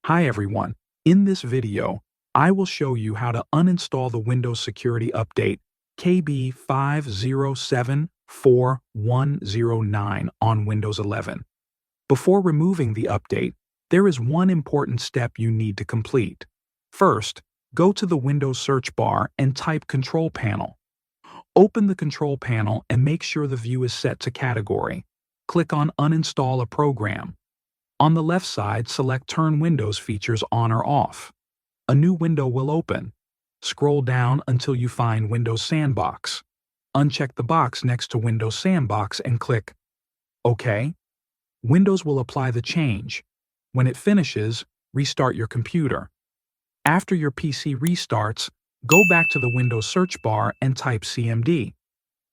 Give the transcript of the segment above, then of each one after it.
Hi everyone. In this video, I will show you how to uninstall the Windows Security Update KB5074109 on Windows 11. Before removing the update, there is one important step you need to complete. First, go to the Windows search bar and type Control Panel. Open the Control Panel and make sure the view is set to Category. Click on Uninstall a Program. On the left side, select Turn Windows Features on or off. A new window will open. Scroll down until you find Windows Sandbox. Uncheck the box next to Windows Sandbox and click OK. Windows will apply the change. When it finishes, restart your computer. After your PC restarts, go back to the Windows search bar and type CMD.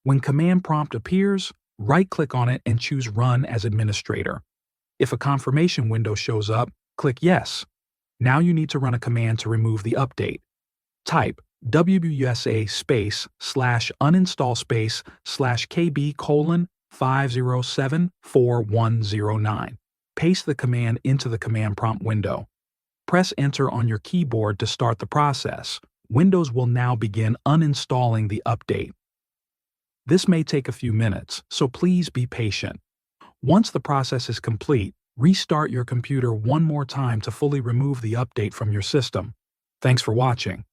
When command prompt appears, right-click on it and choose Run as Administrator. If a confirmation window shows up, click Yes. Now you need to run a command to remove the update. Type wsa /uninstall/KB:5074109. Paste the command into the command prompt window. Press Enter on your keyboard to start the process. Windows will now begin uninstalling the update. This may take a few minutes, so please be patient. Once the process is complete, restart your computer one more time to fully remove the update from your system. Thanks for watching.